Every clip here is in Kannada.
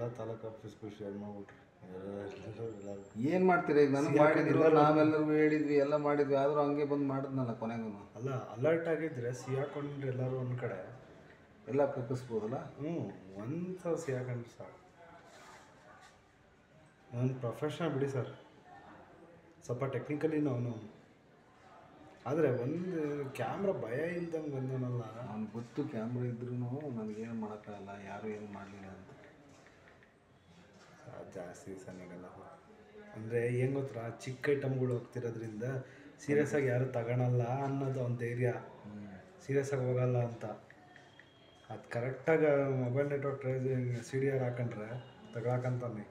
ಎಲ್ಲ ತಾಲೂಕು ಆಫೀಸ್ಗೂ ಶೇರ್ ಮಾಡ್ಬಿಟ್ರು. ಏನು ಮಾಡ್ತೀರಾ ಈಗ? ನನಗೆ ಮಾಡಿದ್ದಿಲ್ಲ, ನಾವೆಲ್ಲರಿಗೂ ಹೇಳಿದ್ವಿ, ಎಲ್ಲ ಮಾಡಿದ್ವಿ, ಆದರೂ ಹಂಗೆ ಬಂದು ಮಾಡಿದ್ನಲ್ಲ ಕೊನೆಗೂ. ಅಲ್ಲ, ಅಲರ್ಟ್ ಆಗಿದ್ರೆ ಸಿಹಾಕೊಂಡ್ರೆ ಎಲ್ಲರೂ ಒಂದು ಕಡೆ ಎಲ್ಲ ಕಕ್ಕಿಸ್ಬೋದಲ್ಲ. ಒಂದು ಸಲ ಸಿಹಾಕೊಂಡ್ರೆ ಸಾಕು. ನಾನು ಪ್ರೊಫೆಷನಲ್ ಬಿಡಿ ಸರ್, ಸ್ವಲ್ಪ ಟೆಕ್ನಿಕಲಿನೂ ಅವನು. ಆದರೆ ಒಂದು ಕ್ಯಾಮ್ರಾ ಭಯ ಇಲ್ದಂಗೆ ಬಂದನಲ್ಲ. ಅವ್ನು ಗೊತ್ತು ಕ್ಯಾಮ್ರಾ ಇದ್ರೂ ನನಗೇನು ಮಾಡೋಕ್ಕಾಗಲ್ಲ, ಯಾರು ಏನು ಮಾಡಲಿಲ್ಲ ಅಂತ. ಜಾಸ್ತಿ ಸನಿಗಲ್ಲ ಅಂದರೆ ಏನು ಗೊತ್ತಾ, ಚಿಕ್ಕ ಐಟಮ್ಗಳು ಹೋಗ್ತಿರೋದ್ರಿಂದ ಸೀರಿಯಸ್ ಆಗಿ ಯಾರು ತಗೊಳಲ್ಲ ಅನ್ನೋದು ಅವ್ನ ಧೈರ್ಯ. ಸೀರಿಯಸ್ ಆಗಿ ಹೋಗಲ್ಲ ಅಂತ. ಅದು ಕರೆಕ್ಟಾಗಿ ಮೊಬೈಲ್ ನೆಟ್ವರ್ಕ್ CDR ಹಾಕೊಂಡ್ರೆ ತಗೊಳಕಂತಾನೆ.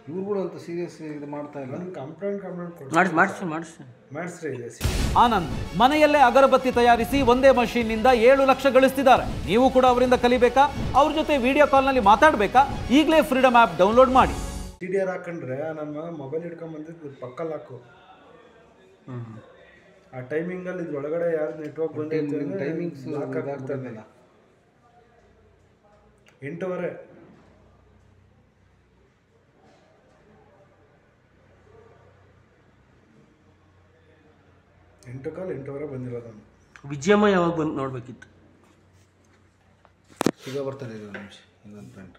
ಇವ್ರುಗಳು ಅಂತ ಸೀರಿಯಸ್ ಇದು ಮಾಡ್ತಾ ಇಲ್ಲ. ಕಂಪ್ಲೇಂಟ್ ಮಾಡಿಸ್ರಿ. ಆನಂದ್ ಮನೆಯಲ್ಲೇ ಅಗರಬತ್ತಿ ತಯಾರಿಸಿ ಒಂದೇ ಮಷೀನ್ನಿಂದ 7 ಲಕ್ಷ ಗಳಿಸ್ತಿದ್ದಾರೆ. ನೀವು ಕೂಡ ಅವರಿಂದ ಕಲಿಬೇಕಾ? ಅವ್ರ ಜೊತೆ ವಿಡಿಯೋ ಕಾಲ್ನಲ್ಲಿ ಮಾತಾಡಬೇಕಾ? ಈಗಲೇ ಫ್ರೀಡಮ್ ಆ್ಯಪ್ ಡೌನ್ಲೋಡ್ ಮಾಡಿ. CDR ಹಾಕೊಂಡ್ರೆ ನನ್ನ ಮೊಬೈಲ್ ಹಿಡ್ಕೊಂಬಂದಿದ್ದು ಪಕ್ಕಲ್ಲಿ ಹಾಕು. ಆ ಟೈಮಿಂಗಲ್ಲಿ ಇದ್ರೊಳಗಡೆ ಯಾರು ನೆಟ್ವರ್ಕ್ ಬಂದೈತೆ ಟೈಮಿಂಗ್ಸ್ ಹಾಕಾಗ್ತಾನೆ. 8:15 8:15 ಬಂದಿರೋದು. ವಿಜಯಮ್ಮ ಯಾವಾಗ ಬಂದು ನೋಡ್ಬೇಕಿತ್ತು? ಈಗ ಬರ್ತಾರೆ ಒಂದು ನಿಮಿಷ, ಇನ್ನೊಂದು ಫ್ರೆಂಡ್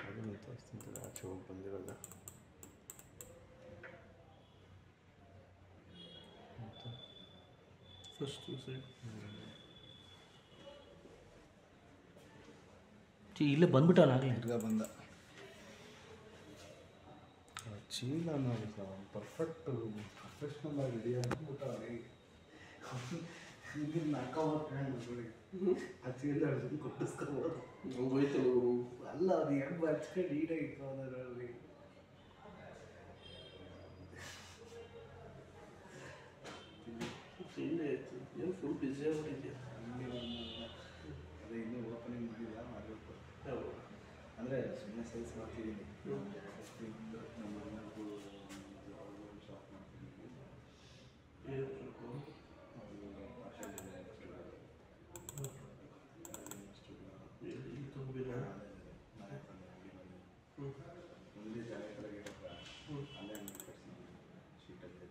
ಅದನ್ನು ತೋರಿಸ್ತಿಂತಲ್ಲ, ಆಚೆ ಹೋಗಿ ಬಂದಿರಲ್ಲ. ಇಲ್ಲೇ ಬಂದ್ಬಿಟ್ಟವನಾಗಲೇ. ತಿರ್ಗಾ ಬಂದ. ಚೀಲ ನೋಡಿ ಸರ್, ಪರ್ಫೆಕ್ಟ್ ಪ್ರೊಫೆಷ್ನಲ್ ಆಗಿ ರೆಡಿ ಆಗಿಬಿಟ್ಟವ್ರೆ. ಆ ಚೀಲ ಹಿಡಿದು ಕೊಟ್ಟಿಸ್ಕೊಬೋದು. ಅಲ್ಲ, ಅದು ಹೆಣ್ಣು ಹಚ್ಕೊಂಡು ಈಡೇ ಇಟ್ಕೊಂಡ್ರಿ. ಏನು ಫುಲ್ ಬಿಸಿ ಆಗಿದೆಯಾ? ಅದೇ ಇನ್ನೂ ಓಪನಿಂಗ್ ಮಾಡಿಲ್ಲ, ಮಾಡಬೇಕು. ಅಂದರೆ ಸುಮ್ಮನೆ ಸೇಲ್ಸ್ ಮಾಡ್ತಿದ್ದೀನಿ. ನಮ್ಮ ಅಣ್ಣಗೂ ಶಾಪ್ ಮಾಡ್ತಿದ್ದೀನಿ. ಮುಂದೆ ಜಾಗ ಕಡೆಗೆ ಅಲ್ಲೇ ಶೀಟಲ್ಲಿ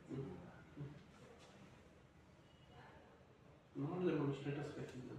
ನೋಡಿದೆ ಸ್ಟೇಟಸ್ ಹಾಕಿದ್ದೆ.